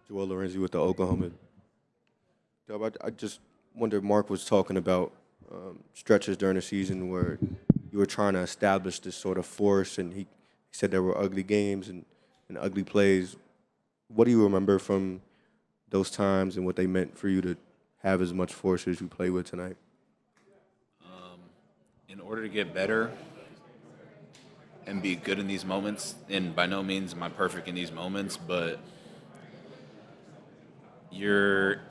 Joel Lorenzi with the Oklahoma. Dub, I just wondered, Mark was talking about stretches during the season where you were trying to establish this sort of force, and he said there were ugly games and ugly plays. What do you remember from those times and what they meant for you to have as much force as you play with tonight? In order to get better and be good in these moments, and by no means am I perfect in these moments, but you're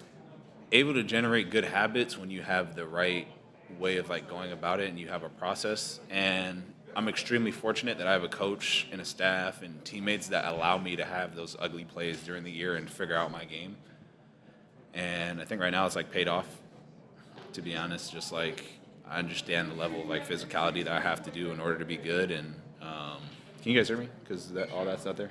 able to generate good habits when you have the right way of like going about it and you have a process. And I'm extremely fortunate that I have a coach and a staff and teammates that allow me to have those ugly plays during the year and figure out my game. And I think right now it's like paid off, to be honest. Just like I understand the level of like physicality that I have to do in order to be good. And can you guys hear me? Because all that's out there.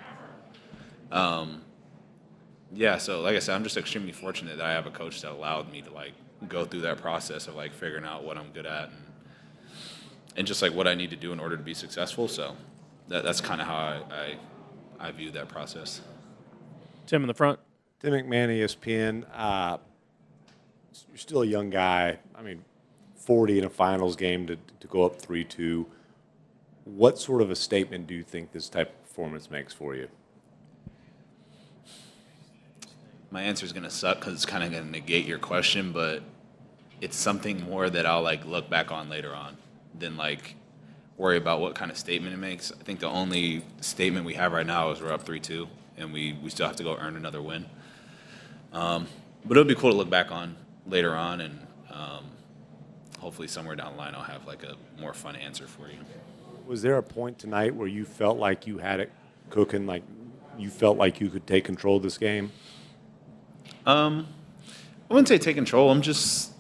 Yeah, so like I said, I'm just extremely fortunate that I have a coach that allowed me to like go through that process of like figuring out what I'm good at and just like what I need to do in order to be successful. So that's kind of how I view that process. Tim in the front. Tim McMahon, ESPN. You're still a young guy. I mean, 40 in a finals game to go up 3-2. What sort of a statement do you think this type of performance makes for you? My answer is going to suck because it's kind of going to negate your question, but it's something more that I'll like look back on later on than like worry about what kind of statement it makes. I think the only statement we have right now is we're up 3-2, and we still have to go earn another win. But it'll be cool to look back on later on, and hopefully somewhere down the line I'll have like a more fun answer for you. Was there a point tonight where you felt like you had it cooking, like you felt like you could take control of this game? I wouldn't say take control. I'm just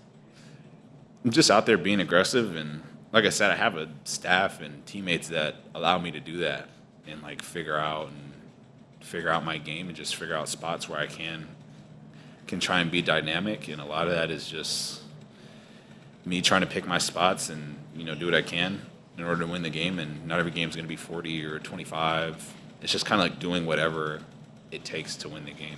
out there being aggressive, and like I said, I have a staff and teammates that allow me to do that and like figure out my game and just figure out spots where I can try and be dynamic. And a lot of that is just me trying to pick my spots and do what I can in order to win the game. And not every game is going to be 40 or 25. It's just kind of like doing whatever it takes to win the game.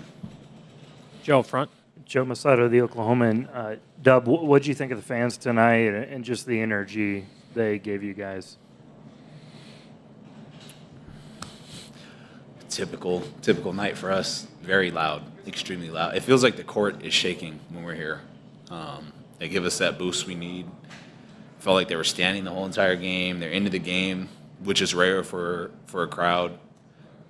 Joe up front. Joe Masato, the Oklahoman. Dub, what did you think of the fans tonight and just the energy they gave you guys? Typical night for us. Very loud, extremely loud. It feels like the court is shaking when we're here. They give us that boost we need. Felt like they were standing the whole entire game. They're into the game, which is rare for a crowd.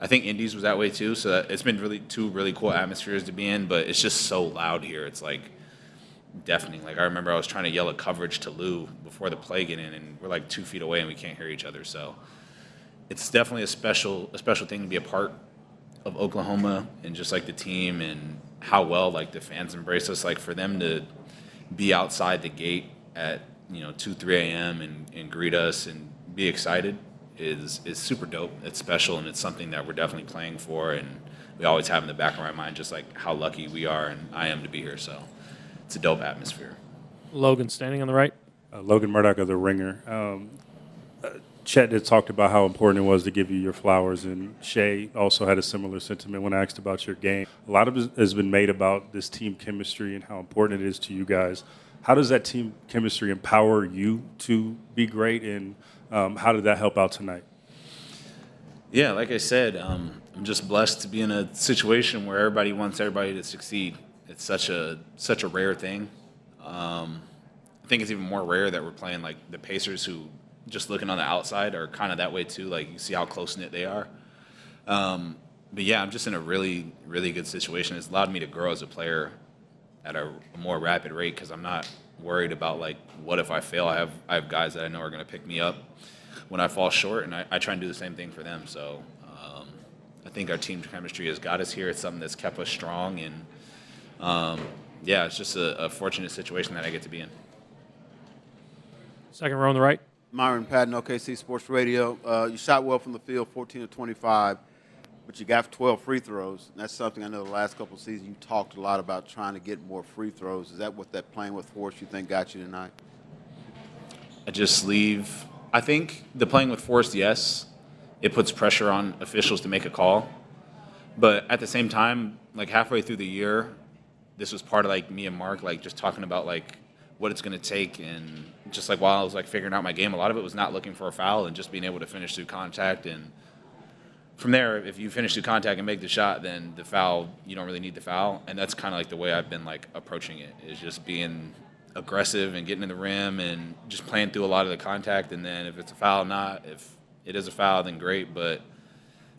I think Indies was that way too, so it's been two really cool atmospheres to be in, but it's just so loud here. It's like deafening. Like I remember I was trying to yell at coverage to Lou before the play get in, and we're like 2 feet away and we can't hear each other. So it's definitely a special thing to be a part of Oklahoma and just like the team and how well like the fans embrace us. Like for them to be outside the gate at 2-3 a.m. and greet us and be excited is super dope. It's special, and it's something that we're definitely playing for, and we always have in the back of our mind just like how lucky we are and I am to be here. So it's a dope atmosphere. Logan standing on the right. Logan Murdoch of The Ringer. Chet had talked about how important it was to give you your flowers, and Shai also had a similar sentiment when asked about your game. A lot of it has been made about this team chemistry and how important it is to you guys. How does that team chemistry empower you to be great, and how did that help out tonight? Yeah, like I said, I'm just blessed to be in a situation where everybody wants everybody to succeed. It's such a rare thing. I think it's even more rare that we're playing like the Pacers, who just looking on the outside are kind of that way too. Like you see how close-knit they are. But yeah, I'm just in a really, really good situation. It's allowed me to grow as a player at a more rapid rate because I'm not worried about like what if I fail. I have guys that I know are going to pick me up when I fall short, and I try and do the same thing for them. So I think our team chemistry has got us here. It's something that's kept us strong, and yeah, it's just a fortunate situation that I get to be in. Second row on the right. Myron Patton, OKC Sports Radio. You shot well from the field, 14 of 25, but you got 12 free throws. And that's something I know the last couple of seasons you talked a lot about, trying to get more free throws. Is that what that playing with force you think got you tonight? I think the playing with force, yes, it puts pressure on officials to make a call. But at the same time, like halfway through the year, this was part of like me and Mark like just talking about like what it's going to take, and just like while I was like figuring out my game, a lot of it was not looking for a foul and just being able to finish through contact. And from there, if you finish through contact and make the shot, then the foul, you don't really need the foul. And that's kind of like the way I've been like approaching it, is just being aggressive and getting in the rim and just playing through a lot of the contact. And then if it's a foul, not. If it is a foul, then great. But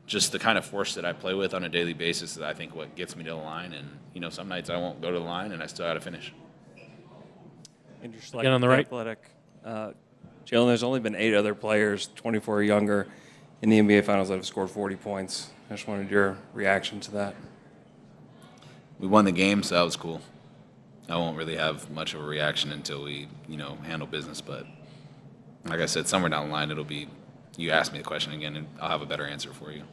just the kind of force that I play with on a daily basis is, I think, what gets me to the line. And, you know, some nights I won't go to the line and I still got to finish. And just Again on the right. athletic. Jalen, there's only been 8 other players, 24 or younger, in the NBA Finals that have scored 40 points. I just wanted your reaction to that. We won the game, so that was cool. I won't really have much of a reaction until we, you know, handle business. But like I said, somewhere down the line, it'll be, you ask me the question again, and I'll have a better answer for you.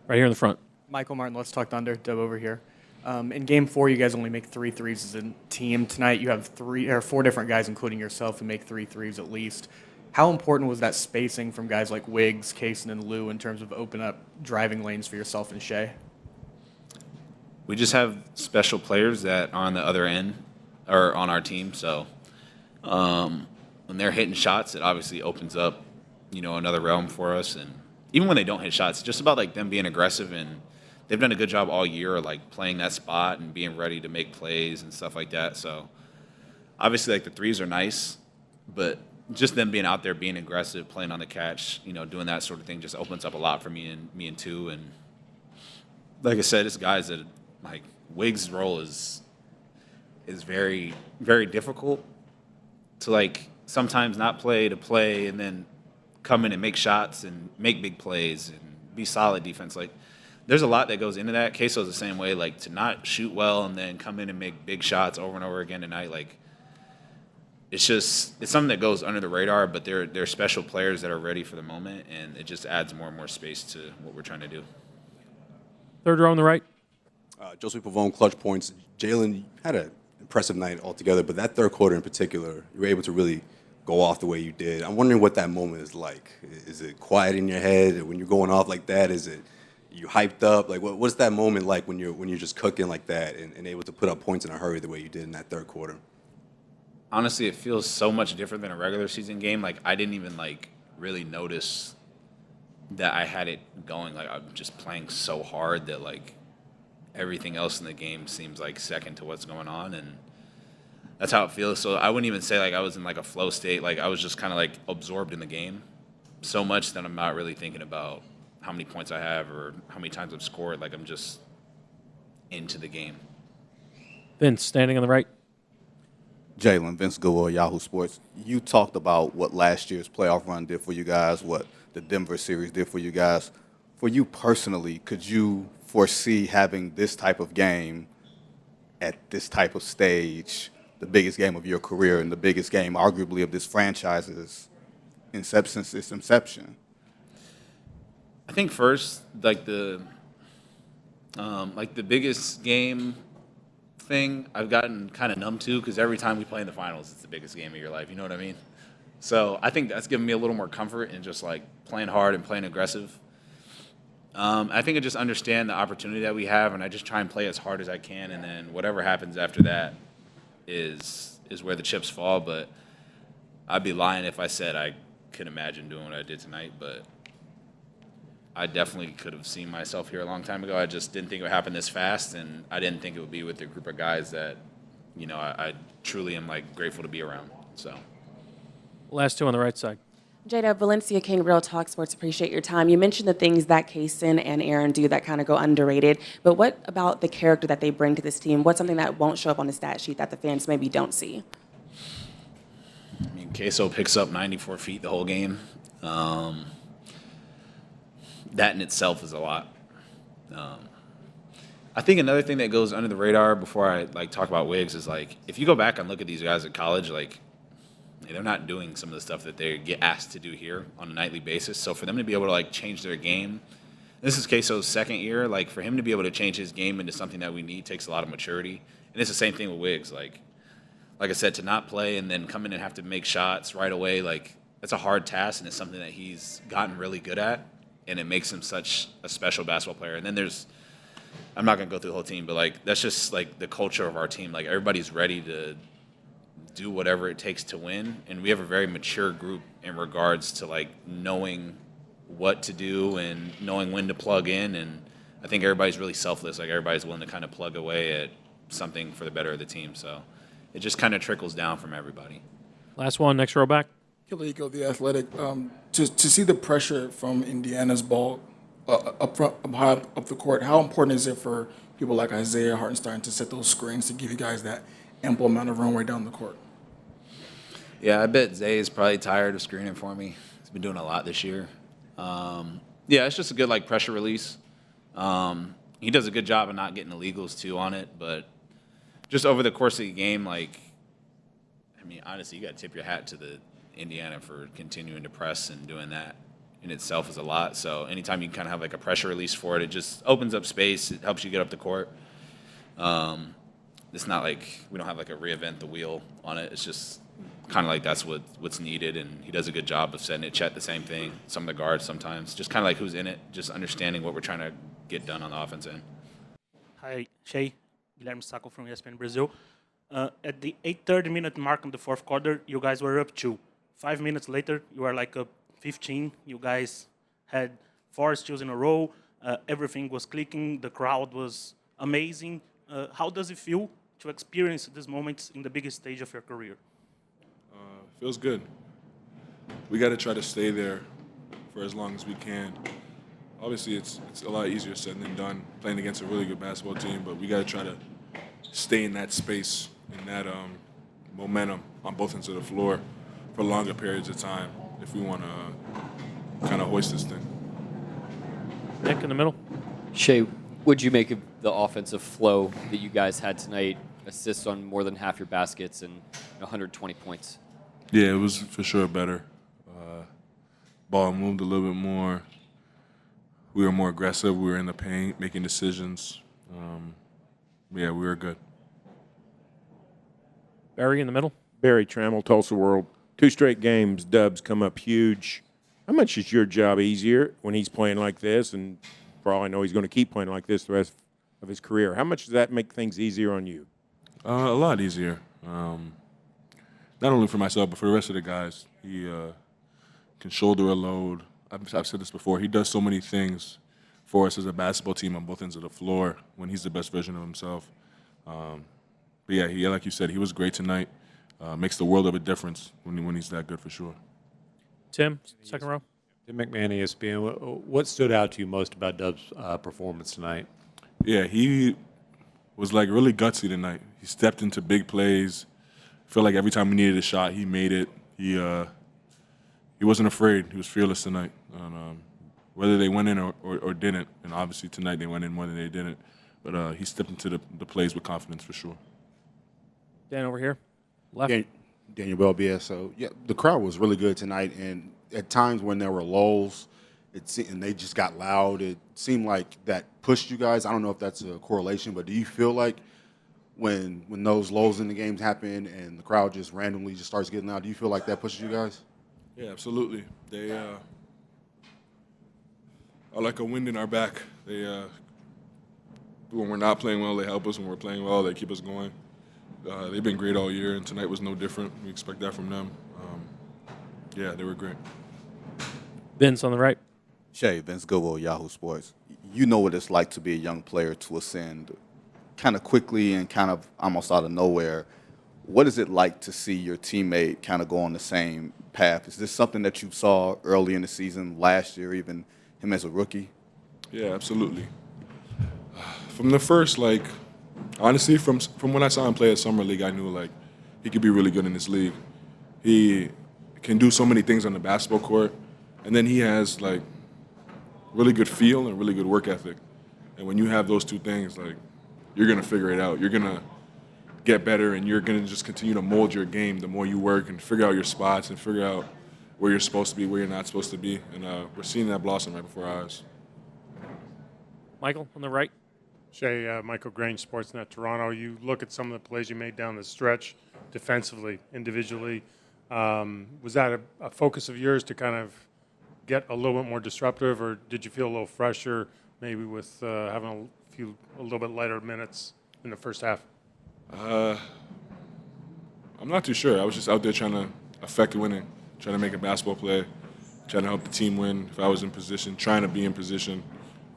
Right here in the front. Michael Martin, Let's Talk Thunder. Dub over here. In Game 4, you guys only make 3 threes as a team. Tonight, you have 4 different guys, including yourself, who make 3 threes at least. How important was that spacing from guys like Wiggs, Cason, and Lou in terms of open up driving lanes for yourself and Shai? We just have special players that are on the other end, or on our team. So when they're hitting shots, it obviously opens up, you know, another realm for us. And even when they don't hit shots, it's just about like them being aggressive, and they've done a good job all year, like playing that spot and being ready to make plays and stuff like that. So obviously, like the threes are nice, but just them being out there, being aggressive, playing on the catch, you know, doing that sort of thing just opens up a lot for me and two. And like I said, it's guys that like Wiggs' role is very, very difficult to like sometimes not play to play and then come in and make shots and make big plays and be solid defense. Like there's a lot that goes into that. Caso's the same way, like to not shoot well and then come in and make big shots over and over again tonight. Like it's something that goes under the radar, but they're special players that are ready for the moment, and it just adds more and more space to what we're trying to do. Third row on the right. Joseph Pavone, clutch points. Jalen had an impressive night altogether, but that third quarter in particular, you were able to really go off the way you did. I'm wondering what that moment is like. Is it quiet in your head when you're going off like that? Is it you hyped up? Like, what's that moment like when you're just cooking like that and able to put up points in a hurry the way you did in that third quarter? Honestly, it feels so much different than a regular season game. Like I didn't even like really notice that I had it going. Like I'm just playing so hard that like everything else in the game seems like second to what's going on, and that's how it feels. So I wouldn't even say like I was in like a flow state. Like I was just kind of like absorbed in the game so much that I'm not really thinking about how many points I have or how many times I've scored. Like I'm just into the game. Vince, standing on the right. Jalen, Vince Gilroy, Yahoo Sports. You talked about what last year's playoff run did for you guys, what the Denver series did for you guys. For you personally, could you foresee having this type of game at this type of stage, the biggest game of your career and the biggest game, arguably, of this franchise's since its inception? I think first, like the biggest game thing I've gotten kind of numb to, because every time we play in the finals, it's the biggest game of your life. You know what I mean? So I think that's given me a little more comfort in just like playing hard and playing aggressive. I think I just understand the opportunity that we have, and I just try and play as hard as I can, and then whatever happens after that is where the chips fall. But I'd be lying if I said I could imagine doing what I did tonight, but I definitely could have seen myself here a long time ago. I just didn't think it would happen this fast, and I didn't think it would be with a group of guys that, you know, I truly am like grateful to be around. So, Last two on the right side. Jada, Valencia King, Real Talk Sports, appreciate your time. You mentioned the things that Cason and Aaron do that kind of go underrated, but what about the character that they bring to this team? What's something that won't show up on the stat sheet that the fans maybe don't see? I mean, Queso picks up 94 feet the whole game. That in itself is a lot. I think another thing that goes under the radar before I like talk about Wiggs is like, if you go back and look at these guys at college, like they're not doing some of the stuff that they get asked to do here on a nightly basis. So for them to be able to like change their game, this is Queso's second year. Like for him to be able to change his game into something that we need takes a lot of maturity. And it's the same thing with Wiggs. Like I said, to not play and then come in and have to make shots right away, like that's a hard task, and it's something that he's gotten really good at, and it makes him such a special basketball player. And then there's I'm not gonna go through the whole team, but like that's just like the culture of our team. Like everybody's ready to do whatever it takes to win, and we have a very mature group in regards to like knowing what to do and knowing when to plug in. And I think everybody's really selfless. Like everybody's willing to kind of plug away at something for the better of the team. So it just kind of trickles down from everybody. Last one, next row back. Kalico, the Athletic. To see the pressure from Indiana's ball up front, up high up the court, how important is it for people like Isaiah Hartenstein to set those screens to give you guys that ample amount of runway down the court? Yeah, I bet Zay is probably tired of screening for me. He's been doing a lot this year. Yeah, it's just a good like pressure release. He does a good job of not getting illegals too on it, but just over the course of the game, like, I mean, honestly, you got to tip your hat to the Indiana for continuing to press, and doing that in itself is a lot. So anytime you can kind of have like a pressure release for it, it just opens up space. It helps you get up the court. It's not like we don't have like a reinvent the wheel on it. It's just kind of like that's what's needed, and he does a good job of setting it. Chet, the same thing. Some of the guards sometimes. Just kind of like who's in it, just understanding what we're trying to get done on the offense end. Hi, Shai. Guilherme Sacco from ESPN Brazil. At the 8:30 minute mark in the fourth quarter, you guys were up 2. 5 minutes later, you were like up 15. You guys had 4 steals in a row. Everything was clicking. The crowd was amazing. How does it feel to experience these moments in the biggest stage of your career? Feels good. We got to try to stay there for as long as we can. Obviously, it's a lot easier said than done playing against a really good basketball team, but we got to try to stay in that space and that momentum on both ends of the floor for longer periods of time if we want to kind of hoist this thing. Nick in the middle. Shai, what'd you make of the offensive flow that you guys had tonight? Assists on more than half your baskets and 120 points. Yeah, it was for sure better. Ball moved a little bit more. We were more aggressive. We were in the paint, making decisions. Yeah, we were good. Barry in the middle. Barry Trammell, Tulsa World. 2 straight games, Dubs come up huge. How much is your job easier when he's playing like this? And for all I know, he's going to keep playing like this the rest of his career. How much does that make things easier on you? A lot easier. Not only for myself, but for the rest of the guys. He can shoulder a load. I've said this before. He does so many things for us as a basketball team on both ends of the floor when he's the best version of himself. But yeah, like you said, he was great tonight. Makes the world of a difference when he's that good for sure. Tim, second row. Tim McMahon, ESPN. What stood out to you most about Dub's performance tonight? Yeah, he was like really gutsy tonight. He stepped into big plays. I feel like every time we needed a shot, he made it. He wasn't afraid. He was fearless tonight. And, whether they went in or didn't, and obviously tonight they went in more than they didn't, but he stepped into the plays with confidence for sure. Dan over here. Left. Daniel Bell, BSO. Yeah, the crowd was really good tonight, and at times when there were lulls, and they just got loud, it seemed like that pushed you guys. I don't know if that's a correlation, but do you feel like when those lulls in the games happen and the crowd just randomly just starts getting loud, do you feel like that pushes you guys? Yeah, absolutely. They are like a wind in our back. They when we're not playing well, they help us. When we're playing well, they keep us going. They've been great all year, and tonight was no different. We expect that from them. Yeah, they were great. Vince on the right. Shai, Vince Goodwill, Yahoo Sports. You know what it's like to be a young player to ascend kind of quickly and kind of almost out of nowhere. What is it like to see your teammate kind of go on the same path? Is this something that you saw early in the season, last year, even him as a rookie? Yeah, absolutely. From the first, honestly, from when I saw him play at Summer League, I knew, he could be really good in this league. He can do so many things on the basketball court, and then he has, really good feel and really good work ethic. And when you have those two things, you're going to figure it out. You're going to get better, and you're going to just continue to mold your game the more you work and figure out your spots and figure out where you're supposed to be, where you're not supposed to be. And we're seeing that blossom right before our eyes. Michael on the right. Shai, Michael Grange, Sportsnet Toronto. You look at some of the plays you made down the stretch defensively, individually. Was that a focus of yours to kind of get a little bit more disruptive, or did you feel a little fresher maybe with having a a little bit lighter minutes in the first half? I'm not too sure. I was just out there trying to affect winning, trying to make a basketball play, trying to help the team win if I was in position, trying to be in position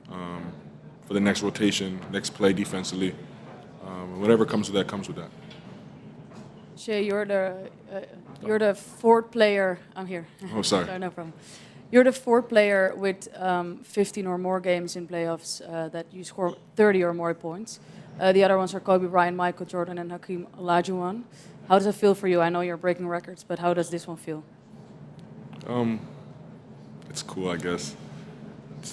for the next rotation, next play defensively. Whatever comes with that comes with that. Shai, you're the fourth player. I'm here. Oh, sorry. No problem. You're the fourth player with 15 or more games in playoffs that you score 30 or more points. The other ones are Kobe Bryant, Michael Jordan, and Hakeem Olajuwon. How does it feel for you? I know you're breaking records, but how does this one feel? It's cool, I guess.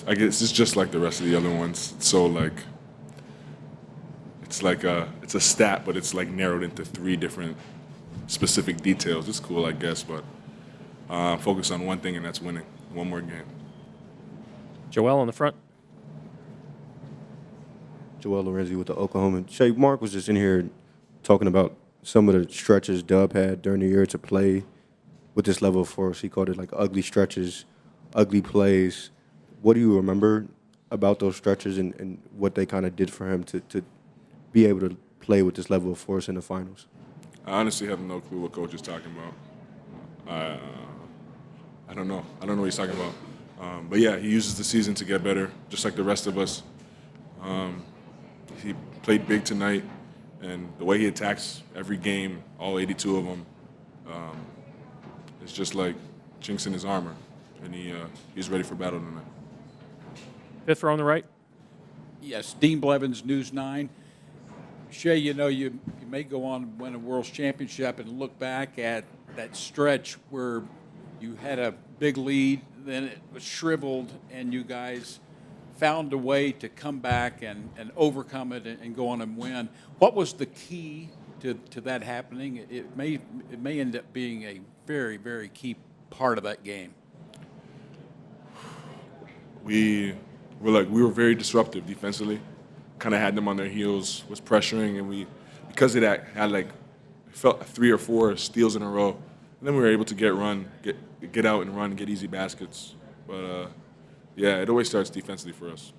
I guess it's just like the rest of the other ones. So it's a stat, but it's like narrowed into 3 different specific details. It's cool, I guess, but focus on one thing, and that's winning one more game. Joel on the front. Joel Lorenzi with the Oklahoma. Shai, Mark was just in here talking about some of the stretches Dub had during the year to play with this level of force. He called it like ugly stretches, ugly plays. What do you remember about those stretches and what they kind of did for him to be able to play with this level of force in the finals? I honestly have no clue what Coach is talking about. I don't know. I don't know what he's talking about. But yeah, he uses the season to get better, just like the rest of us. He played big tonight, and the way he attacks every game, all 82 of them, it's just like chinks in his armor, and he's ready for battle tonight. Fifth row on the right. Yes, Dean Blevins, News 9. Shai, you know, you may go on and win a World Championship and look back at that stretch where you had a big lead, then it was shriveled, and you guys found a way to come back and overcome it and go on and win. What was the key to that happening? It may end up being a very, very key part of that game. We were very disruptive defensively. Kind of had them on their heels, was pressuring, and because of that had felt 3 or 4 steals in a row. And then we were able to get out and run, get easy baskets. But yeah, it always starts defensively for us.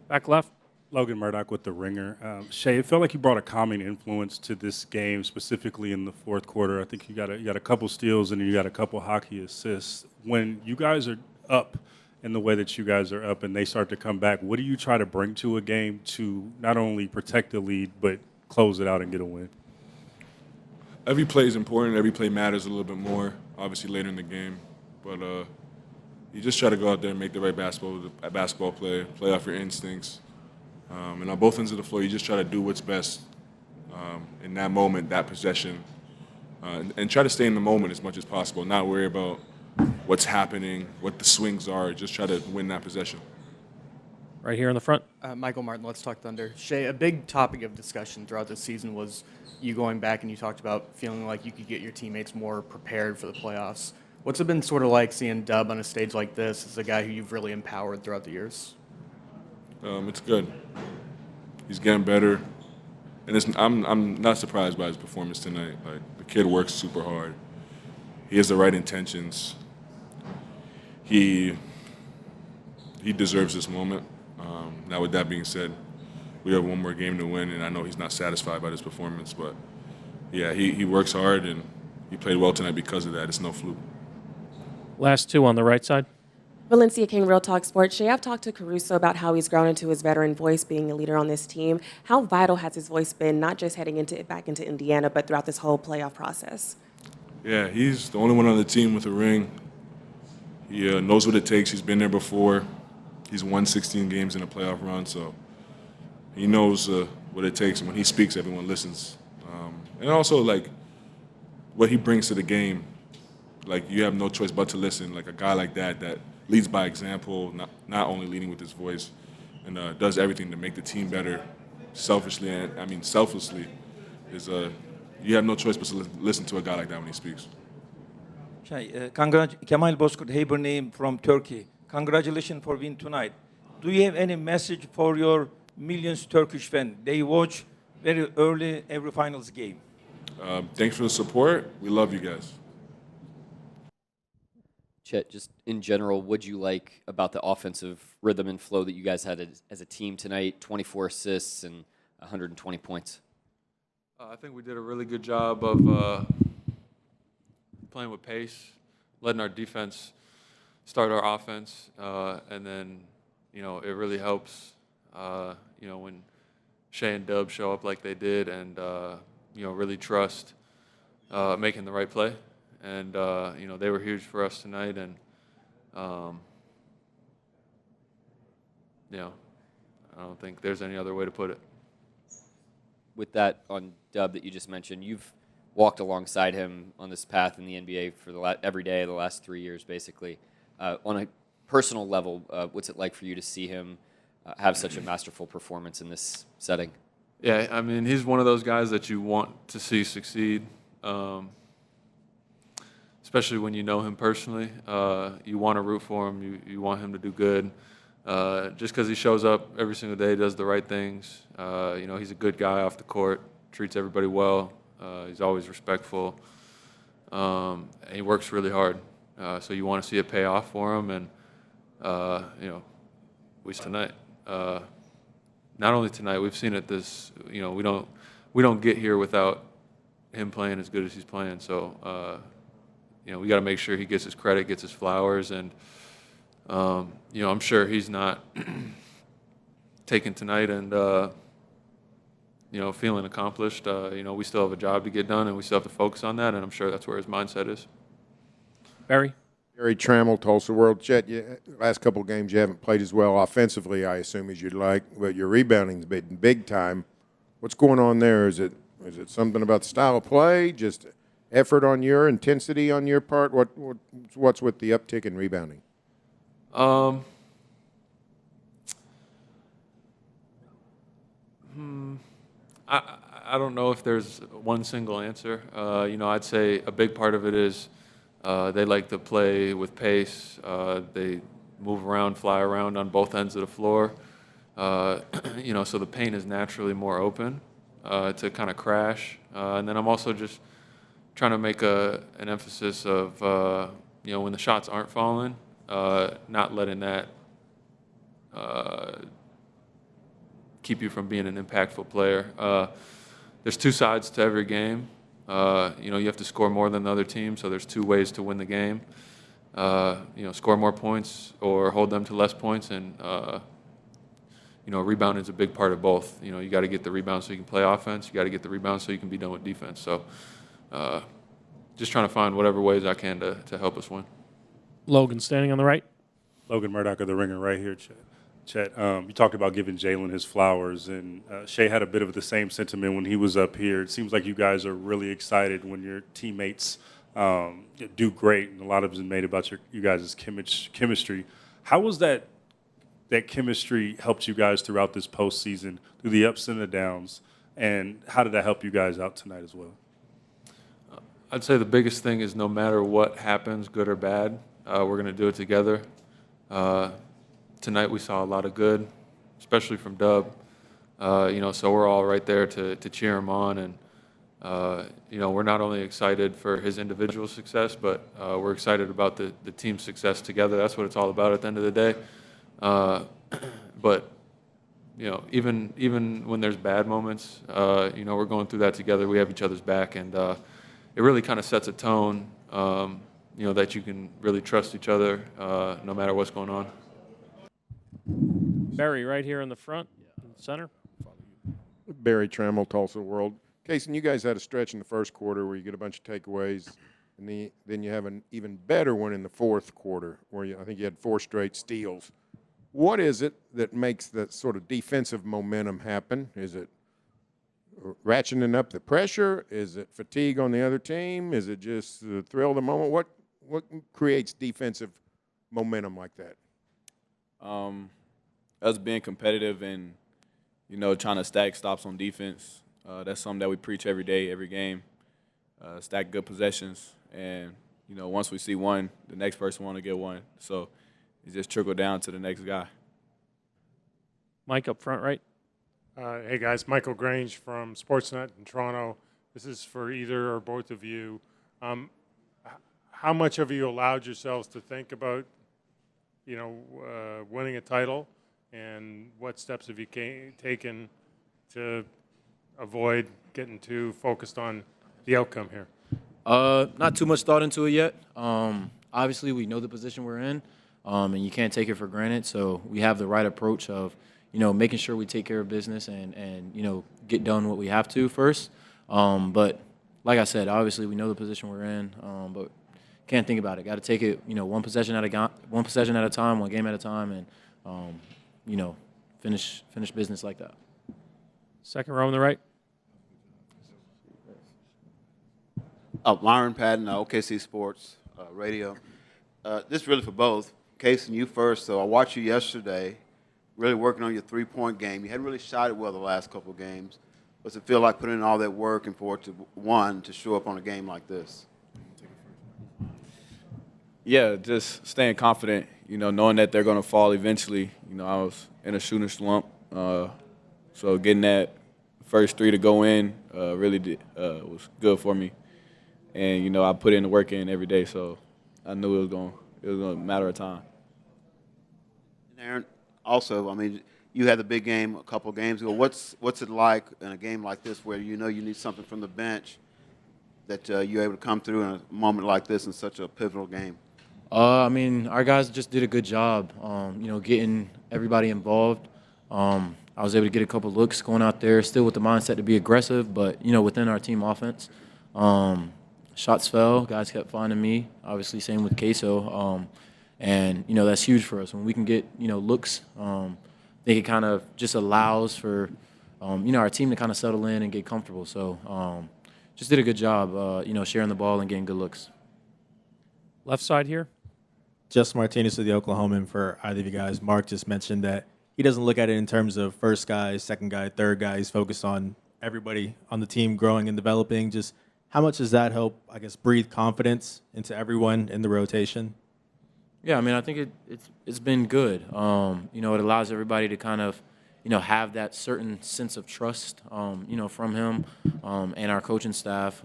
Back left. Logan Murdoch with the Ringer. Shai, it felt like you brought a calming influence to this game, specifically in the fourth quarter. I think you got a couple steals and you got a couple hockey assists. When you guys are up in the way that you guys are up and they start to come back, what do you try to bring to a game to not only protect the lead but close it out and get a win? Every play is important. Every play matters a little bit more, obviously, later in the game. But you just try to go out there and make the right basketball play, play off your instincts. And on both ends of the floor, you just try to do what's best in that moment, that possession, and try to stay in the moment as much as possible, not worry about what's happening, what the swings are. Just try to win that possession. Right here in the front. Michael Martin, Let's Talk Thunder. Shai, a big topic of discussion throughout this season was you going back and you talked about feeling like you could get your teammates more prepared for the playoffs. What's it been sort of like seeing Dub on a stage like this as a guy who you've really empowered throughout the years? It's good. He's getting better, and I'm not surprised by his performance tonight. Like, the kid works super hard. He has the right intentions. He deserves this moment. Now, with that being said, we have one more game to win, and I know he's not satisfied by this performance, but yeah, he works hard, and he played well tonight because of that. It's no fluke. Last 2 on the right side. Valencia King, Real Talk Sports. Shai, I've talked to Caruso about how he's grown into his veteran voice, being a leader on this team. How vital has his voice been, not just heading back into Indiana, but throughout this whole playoff process? Yeah, he's the only one on the team with a ring. He knows what it takes. He's been there before. He's won 16 games in a playoff run, so he knows what it takes. And when he speaks, everyone listens. And also, what he brings to the game, you have no choice but to listen. Like a guy like that leads by example, not only leading with his voice, and does everything to make the team better, selfishly and selflessly. You have no choice but to listen to a guy like that when he speaks. Kemal Bozkurt Hibernian from Turkey. Congratulations for win tonight. Do you have any message for your millions Turkish fans? They watch very early every finals game. Thanks for the support. We love you guys. Chet, just in general, what'd you like about the offensive rhythm and flow that you guys had as a team tonight? 24 assists and 120 points. I think we did a really good job of playing with pace, letting our defense start our offense, and then, it really helps, when Shai and Dub show up like they did and, really trust making the right play. And, they were huge for us tonight. And, I don't think there's any other way to put it. With that on Dub that you just mentioned, you've walked alongside him on this path in the NBA for every day of the last 3 years, basically. On a personal level, what's it like for you to see him have such a masterful performance in this setting? Yeah, I mean, he's one of those guys that you want to see succeed, especially when you know him personally. You want to root for him. You want him to do good. Just because he shows up every single day, does the right things. He's a good guy off the court, treats everybody well. He's always respectful. And he works really hard. So you want to see it pay off for him. And, we tonight. Not only tonight, we've seen it we don't get here without him playing as good as he's playing. So, we got to make sure he gets his credit, gets his flowers. And, I'm sure he's not taking tonight and, feeling accomplished. We still have a job to get done, and we still have to focus on that, and I'm sure that's where his mindset is. Barry? Barry Trammell, Tulsa World. Chet, last couple of games you haven't played as well offensively, I assume, as you'd like, but your rebounding's been big time. What's going on there? Is it something about the style of play, just effort on your, intensity on your part? What's with the uptick in rebounding? I don't know if there's one single answer. I'd say a big part of it is they like to play with pace. They move around, fly around on both ends of the floor. So the paint is naturally more open to kind of crash. And then I'm also just trying to make an emphasis of, when the shots aren't falling, not letting that keep you from being an impactful player. There's two sides to every game. You have to score more than the other team, so there's two ways to win the game. Score more points or hold them to less points, and rebounding is a big part of both. You got to get the rebound so you can play offense. You got to get the rebound so you can be done with defense. So, just trying to find whatever ways I can to help us win. Logan standing on the right. Logan Murdoch of the Ringer right here, Chet. You talked about giving Jalen his flowers, and Shai had a bit of the same sentiment when he was up here. It seems like you guys are really excited when your teammates do great, and a lot of it is made about you guys' chemistry. How was that chemistry helped you guys throughout this postseason, through the ups and the downs, and how did that help you guys out tonight as well? I'd say the biggest thing is no matter what happens, good or bad, we're going to do it together. Tonight we saw a lot of good, especially from Dub. So we're all right there to cheer him on. And, we're not only excited for his individual success, but we're excited about the team's success together. That's what it's all about at the end of the day. But, even when there's bad moments, we're going through that together. We have each other's back. And it really kind of sets a tone, that you can really trust each other no matter what's going on. Barry right here in the front, in the center. Barry Trammell, Tulsa World. Cason, you guys had a stretch in the first quarter where you get a bunch of takeaways, and then you have an even better one in the fourth quarter where I think you had 4 straight steals. What is it that makes that sort of defensive momentum happen? Is it ratcheting up the pressure? Is it fatigue on the other team? Is it just the thrill of the moment? What creates defensive momentum like that? Us being competitive and, trying to stack stops on defense. That's something that we preach every day, every game. Stack good possessions. And, once we see one, the next person want to get one. So it just trickle down to the next guy. Mike up front, right? Hey, guys. Michael Grange from Sportsnet in Toronto. This is for either or both of you. how much have you allowed yourselves to think about, winning a title, and what steps have you taken to avoid getting too focused on the outcome here? Not too much thought into it yet. Obviously, we know the position we're in, and you can't take it for granted. So we have the right approach of, making sure we take care of business and get done what we have to first. But like I said, obviously we know the position we're in, but can't think about it. Got to take it, one possession at a time, one game at a time, and finish business like that. Second row on the right. Myron Patton, OKC Sports Radio. This is really for both. Cason, you first. So I watched you yesterday, really working on your three-point game. You hadn't really shot it well the last couple of games. What's it feel like putting in all that work and for it to show up on a game like this? Yeah, just staying confident, knowing that they're going to fall eventually. I was in a shooting slump. So getting that first three to go in really was good for me. And, I put in the work in every day, so I knew it was going to matter of time. And Aaron, also, you had the big game a couple of games ago. What's it like in a game like this where you need something from the bench that you're able to come through in a moment like this in such a pivotal game? Our guys just did a good job, getting everybody involved. I was able to get a couple looks going out there, still with the mindset to be aggressive, but, within our team offense. Shots fell, guys kept finding me. Obviously, same with Cason. And, that's huge for us. When we can get, looks, I think it kind of just allows for, our team to kind of settle in and get comfortable. So just did a good job, sharing the ball and getting good looks. Left side here. Justin Martinez to the Oklahoman for either of you guys. Mark just mentioned that he doesn't look at it in terms of first guy, second guy, third guy. He's focused on everybody on the team growing and developing. Just how much does that help, breathe confidence into everyone in the rotation? Yeah, I think it's been good. It allows everybody to kind of, have that certain sense of trust, from him and our coaching staff.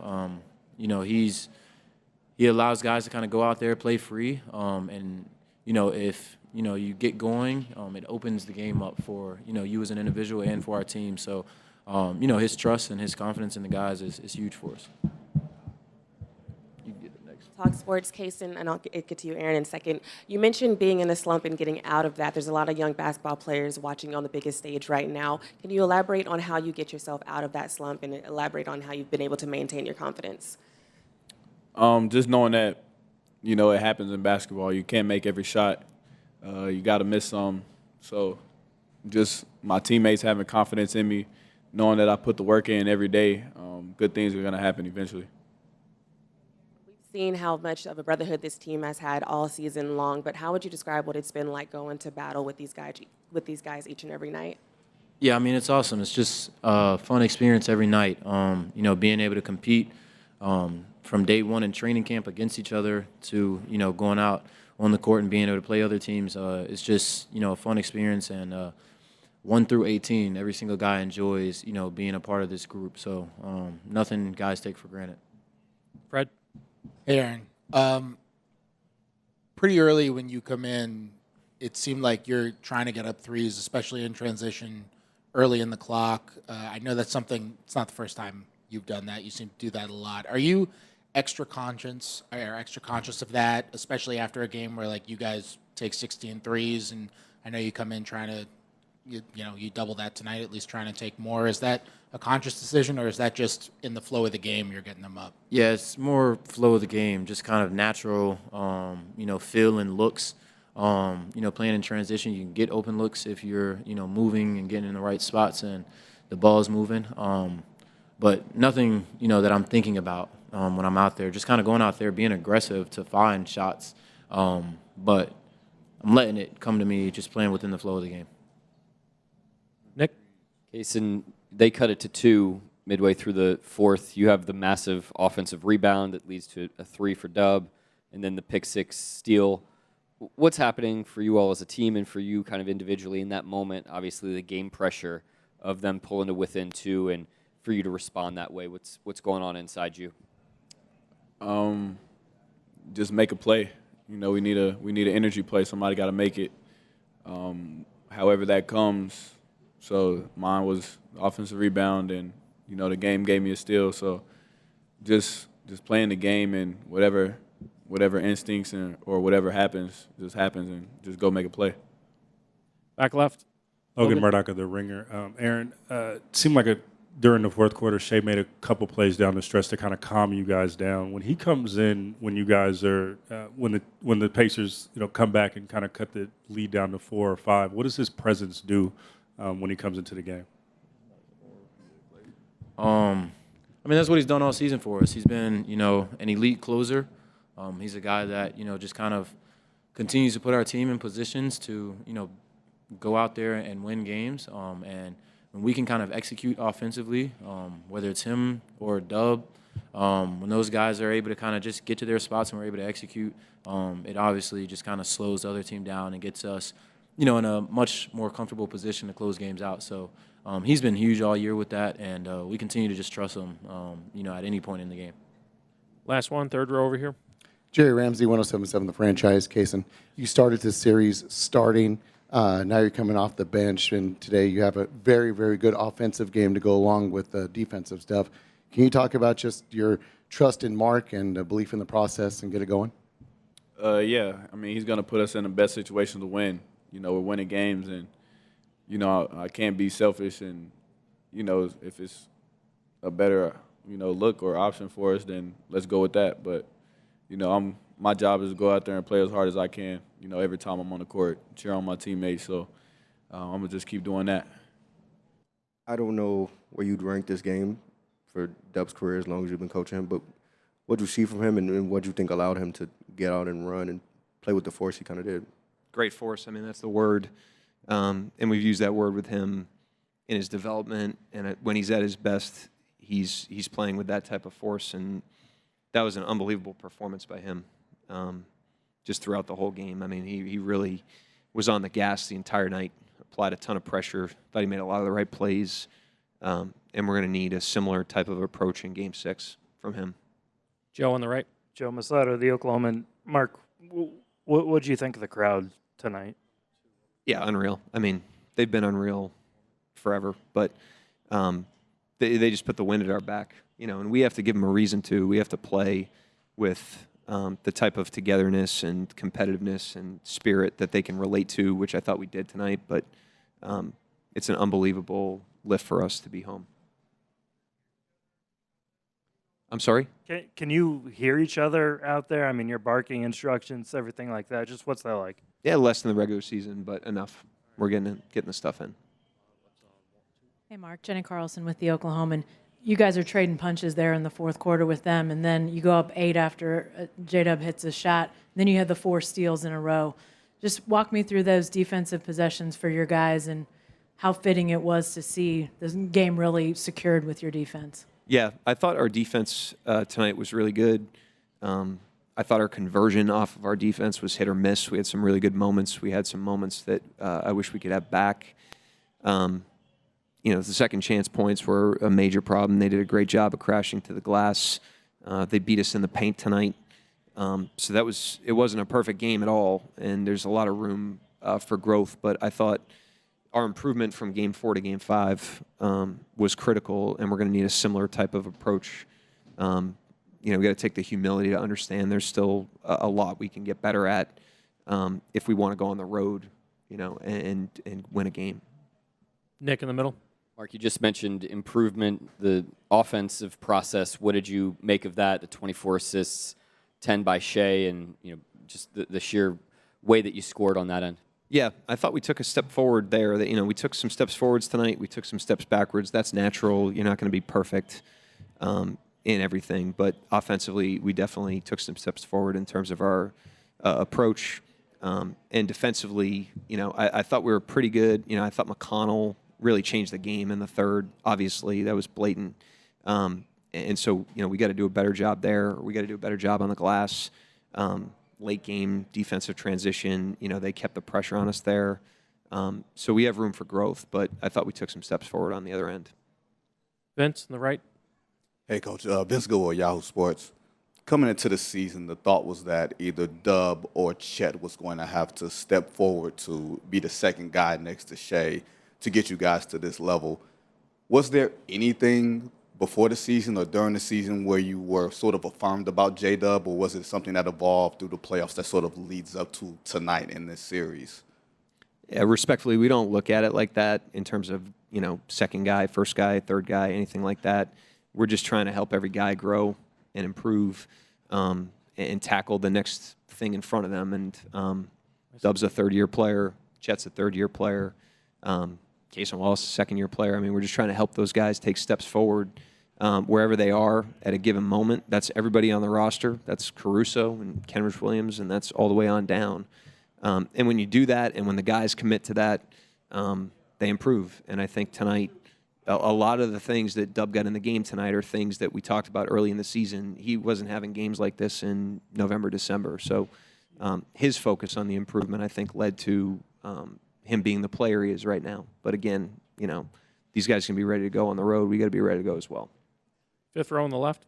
He allows guys to kind of go out there, play free, and if you get going, it opens the game up for you as an individual and for our team. So his trust and his confidence in the guys is huge for us. Talk sports, Cason, and I'll get to you, Aaron, in a second. You mentioned being in a slump and getting out of that. There's a lot of young basketball players watching on the biggest stage right now. Can you elaborate on how you get yourself out of that slump and elaborate on how you've been able to maintain your confidence? Just knowing that, it happens in basketball. You can't make every shot. You got to miss some. So just my teammates having confidence in me, knowing that I put the work in every day, good things are going to happen eventually. Seen how much of a brotherhood this team has had all season long, but how would you describe what it's been like going to battle with these guys each and every night? Yeah, it's awesome. It's just a fun experience every night. Being able to compete from day one in training camp against each other to going out on the court and being able to play other teams. It's just a fun experience, and 1 through 18, every single guy enjoys being a part of this group. So nothing guys take for granted. Fred. Hey, Aaron. Pretty early when you come in, it seemed like you're trying to get up threes, especially in transition early in the clock. I know that's something, it's not the first time you've done that. You seem to do that a lot. Are you extra conscious of that, especially after a game where you guys take 16 threes, and I know you come in trying to, you double that tonight, at least trying to take more. Is that a conscious decision, or is that just in the flow of the game you're getting them up? Yeah, it's more flow of the game, just kind of natural, feel and looks. Playing in transition, you can get open looks if you're, moving and getting in the right spots and the ball's moving. But nothing, that I'm thinking about when I'm out there. Just kind of going out there, being aggressive to find shots. But I'm letting it come to me, just playing within the flow of the game. Nick? Cason, they cut it to 2 midway through the fourth. You have the massive offensive rebound that leads to a 3 for Dub, and then the pick 6 steal. What's happening for you all as a team and for you kind of individually in that moment? Obviously, the game pressure of them pulling to within 2, and for you to respond that way. What's going on inside you? just make a play. You know, we need an energy play. Somebody got to make it. However that comes. So mine was offensive rebound, and you know the game gave me a steal. So just playing the game, and whatever instincts or whatever happens, and just go make a play. Back left. Logan Murdoch of The Ringer. Aaron, it seemed like during the fourth quarter, Shai made a couple plays down the stretch to kind of calm you guys down. When he comes in, when you guys are, when the Pacers, come back and kind of cut the lead down to 4 or 5, what does his presence do when he comes into the game? I mean, that's what he's done all season for us. He's been, an elite closer. He's a guy that, just kind of continues to put our team in positions to, go out there and win games. And when we can kind of execute offensively, whether it's him or Dub, when those guys are able to kind of just get to their spots and we're able to execute, it obviously just kind of slows the other team down and gets us, in a much more comfortable position to close games out. So he's been huge all year with that, and we continue to just trust him, at any point in the game. Last one, third row over here. Jerry Ramsey, 107.7 The Franchise. Cason, you started this series starting. Now you're coming off the bench, and today you have a very, very good offensive game to go along with the defensive stuff. Can you talk about just your trust in Mark and belief in the process and get it going? Yeah. I mean, he's going to put us in the best situation to win. We're winning games, and, I can't be selfish. And, if it's a better, look or option for us, then let's go with that. But, my job is to go out there and play as hard as I can, every time I'm on the court, cheer on my teammates. So I'm going to just keep doing that. I don't know where you'd rank this game for Dub's career as long as you've been coaching him, but what do you see from him, and what do you think allowed him to get out and run and play with the force he kind of did? Great force. I mean, that's the word. And we've used that word with him in his development. And when he's at his best, he's playing with that type of force. And that was an unbelievable performance by him just throughout the whole game. I mean, he really was on the gas the entire night, applied a ton of pressure, thought he made a lot of the right plays. And we're going to need a similar type of approach in Game 6 from him. Joe on the right. Joe Masato, the Oklahoman. Mark, what did you think of the crowd tonight? Yeah, unreal. I mean, they've been unreal forever, but they just put the wind at our back, and we have to give them a reason to. We have to play with the type of togetherness and competitiveness and spirit that they can relate to, which I thought we did tonight, but it's an unbelievable lift for us to be home. I'm sorry? Can you hear each other out there? I mean, you're barking instructions, everything like that. Just what's that like? Yeah, less than the regular season, but enough. We're getting the stuff in. Hey, Mark. Jenny Carlson with the Oklahoman. You guys are trading punches there in the fourth quarter with them, and then you go up 8 after J-Dub hits a shot. Then you had the 4 steals in a row. Just walk me through those defensive possessions for your guys and how fitting it was to see this game really secured with your defense. Yeah, I thought our defense tonight was really good. I thought our conversion off of our defense was hit or miss. We had some really good moments. We had some moments that I wish we could have back. The second chance points were a major problem. They did a great job of crashing to the glass. They beat us in the paint tonight. So it wasn't a perfect game at all, and there's a lot of room for growth. But I thought our improvement from Game 4 to Game 5 was critical, and we're going to need a similar type of approach. We got to take the humility to understand there's still a lot we can get better at if we want to go on the road, and win a game. Nick in the middle. Mark, you just mentioned improvement, the offensive process. What did you make of that? The 24 assists, 10 by Shai, and just the sheer way that you scored on that end. Yeah, I thought we took a step forward there. That we took some steps forwards tonight. We took some steps backwards. That's natural. You're not going to be perfect in everything, but offensively, we definitely took some steps forward in terms of our approach. And defensively, I thought we were pretty good. I thought McConnell really changed the game in the third. Obviously, that was blatant. And so, we got to do a better job there. We got to do a better job on the glass. Late game defensive transition, they kept the pressure on us there. So we have room for growth, but I thought we took some steps forward on the other end. Vince on the right. Hey, Coach. Vince Goodwell, Yahoo Sports. coming into the season, the thought was that either Dub or Chet was going to have to step forward to be the second guy next to Shai to get you guys to this level. Was there anything before the season or during the season where you were sort of affirmed about J-Dub, or was it something that evolved through the playoffs that sort of leads up to tonight in this series? Yeah, respectfully, we don't look at it like that in terms of, second guy, first guy, third guy, anything like that. We're just trying to help every guy grow and improve and tackle the next thing in front of them. And Dub's a third-year player. Chet's a third-year player. Cason Wallace, a second-year player. I mean, we're just trying to help those guys take steps forward wherever they are at a given moment. That's everybody on the roster. That's Caruso and Kenrich Williams, and that's all the way on down. And when you do that and when the guys commit to that, they improve. And I think tonight, a lot of the things that Dub got in the game tonight are things that we talked about early in the season. He wasn't having games like this in November, December. So his focus on the improvement, I think, led to him being the player he is right now. But again, these guys can be ready to go on the road. We got to be ready to go as well. Fifth row on the left.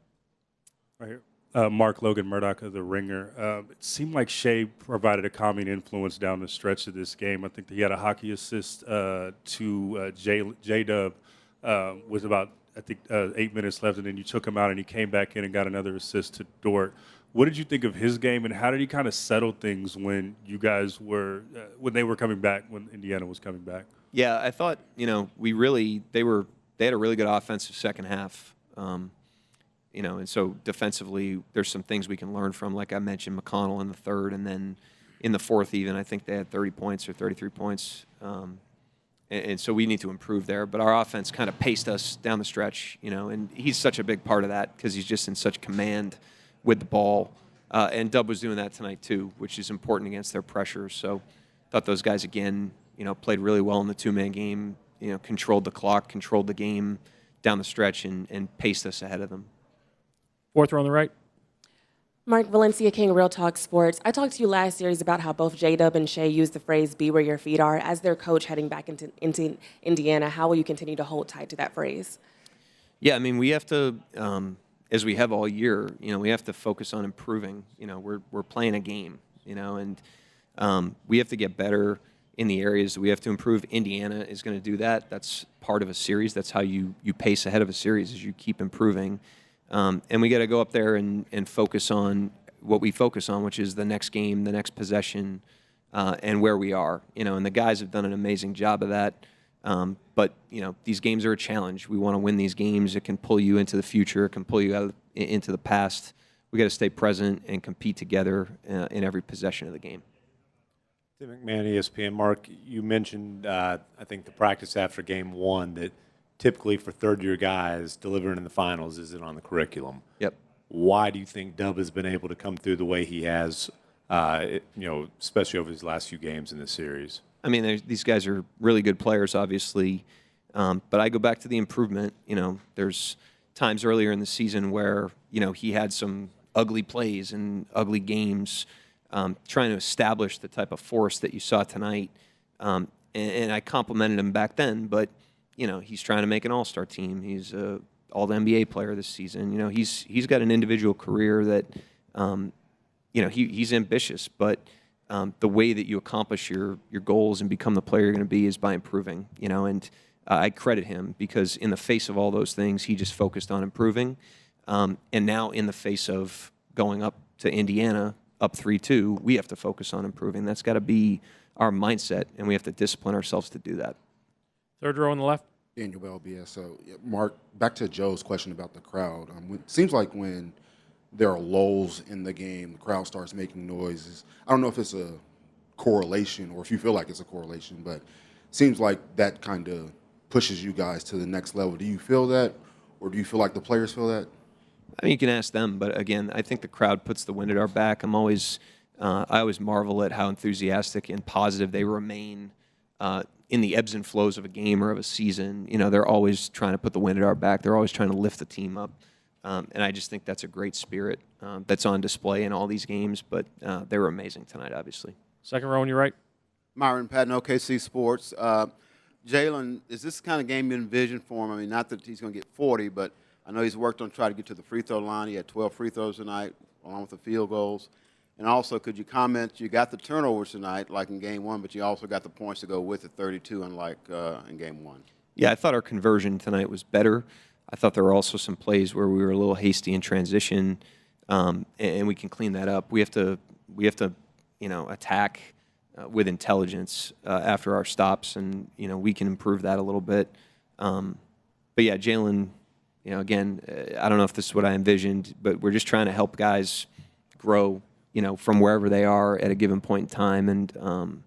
Right here. Mark Logan Murdoch of The Ringer. It seemed like Shai provided a calming influence down the stretch of this game. I think that he had a hockey assist to J-Dub with about, 8 minutes left, and then you took him out and he came back in and got another assist to Dort. What did you think of his game, and how did he kind of settle things when you guys were when they were coming back, when Indiana was coming back? Yeah, I thought they had a really good offensive second half, and so defensively there's some things we can learn from. Like I mentioned, McConnell in the third, and then in the fourth even I think they had 30 points or 33 points, and so we need to improve there. But our offense kind of paced us down the stretch, and he's such a big part of that because he's just in such command with the ball. And Dub was doing that tonight too, which is important against their pressure. So I thought those guys, again, played really well in the two-man game, controlled the clock, controlled the game down the stretch, and paced us ahead of them. Fourth row on the right. Mark, Valencia King, Real Talk Sports. I talked to you last series about how both J-Dub and Shai used the phrase, be where your feet are. As their coach heading back into Indiana, how will you continue to hold tight to that phrase? Yeah, I mean, we have to, as we have all year, we have to focus on improving. We're playing a game, and we have to get better in the areas that we have to improve. Indiana is going to do that. That's part of a series. That's how you pace ahead of a series, is you keep improving. And we got to go up there and focus on what we focus on, which is the next game, the next possession, and where we are. And the guys have done an amazing job of that. But these games are a challenge. We want to win these games. It can pull you into the future. It can pull you into the past. We got to stay present and compete together in every possession of the game. Tim McMahon, ESPN. Mark, you mentioned, I think, the practice after game one that typically for third-year guys, delivering in the finals isn't on the curriculum. Yep. Why do you think Dub has been able to come through the way he has, especially over his last few games in this series? I mean, these guys are really good players, obviously. But I go back to the improvement. There's times earlier in the season where, he had some ugly plays and ugly games, trying to establish the type of force that you saw tonight. And I complimented him back then, but he's trying to make an all-star team. He's a all-NBA player this season. He's got an individual career that, he's ambitious. But the way that you accomplish your goals and become the player you're going to be is by improving. And I credit him because in the face of all those things, he just focused on improving. And now in the face of going up to Indiana, up 3-2, we have to focus on improving. That's got to be our mindset, and we have to discipline ourselves to do that. Third row on the left. Daniel Bell, BSO. Mark, back to Joe's question about the crowd. It seems like when there are lulls in the game, the crowd starts making noises. I don't know if it's a correlation or if you feel like it's a correlation, but it seems like that kind of pushes you guys to the next level. Do you feel that, or do you feel like the players feel that? I mean, you can ask them, but again, I think the crowd puts the wind at our back. I always marvel at how enthusiastic and positive they remain in the ebbs and flows of a game or of a season. They're always trying to put the wind at our back. They're always trying to lift the team up. And I just think that's a great spirit that's on display in all these games. But they were amazing tonight, obviously. Second row on your right. Myron Patton, OKC Sports. Jalen, is this the kind of game you envision for him? I mean, not that he's going to get 40, but I know he's worked on trying to get to the free throw line. He had 12 free throws tonight, along with the field goals. And also, could you comment, you got the turnovers tonight, like in Game 1, but you also got the points to go with it, 32, unlike in Game 1. Yeah, I thought our conversion tonight was better. I thought there were also some plays where we were a little hasty in transition, and we can clean that up. We have to attack with intelligence after our stops, and we can improve that a little bit. But yeah, Jalen, again, I don't know if this is what I envisioned, but we're just trying to help guys grow, from wherever they are at a given point in time, and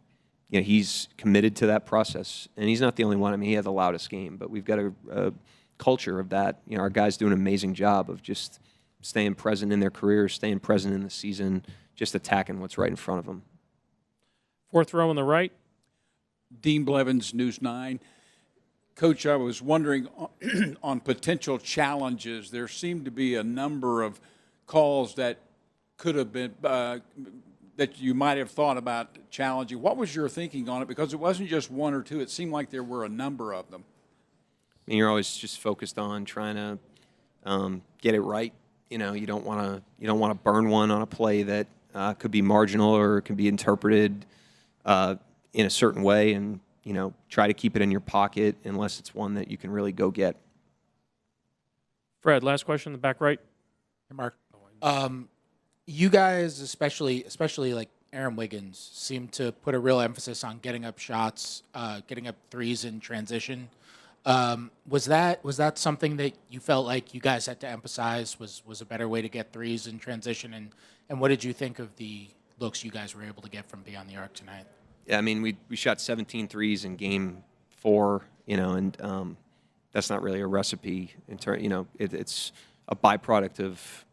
he's committed to that process. And he's not the only one. I mean, he had the loudest game, but we've got a culture of that. Our guys do an amazing job of just staying present in their careers, staying present in the season, just attacking what's right in front of them. Fourth row on the right. Dean Blevins, News 9. Coach, I was wondering on potential challenges, there seemed to be a number of calls that could have been that you might have thought about challenging. What was your thinking on it? Because it wasn't just one or two. It seemed like there were a number of them. I mean, you're always just focused on trying to get it right. You don't want to burn one on a play that could be marginal or can be interpreted in a certain way, and try to keep it in your pocket unless it's one that you can really go get. Fred, last question in the back right. Hey, Mark. You guys, especially like Aaron Wiggins, seem to put a real emphasis on getting up shots, getting up threes in transition. Was that something that you felt like you guys had to emphasize was a better way to get threes in transition? And what did you think of the looks you guys were able to get from beyond the arc tonight? Yeah, I mean, we shot 17 threes in Game 4, and that's not really a recipe. It's a byproduct of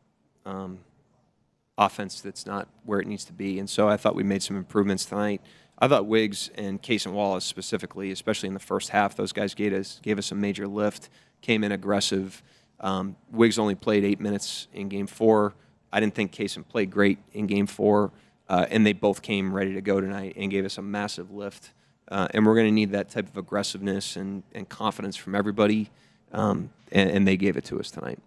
offense that's not where it needs to be. And so I thought we made some improvements tonight. I thought Wiggs and Cason Wallace specifically, especially in the first half, those guys gave us a major lift, came in aggressive. Wiggs only played 8 minutes in Game 4. I didn't think Cason played great in Game 4. And they both came ready to go tonight and gave us a massive lift. And we're going to need that type of aggressiveness and confidence from everybody, and they gave it to us tonight.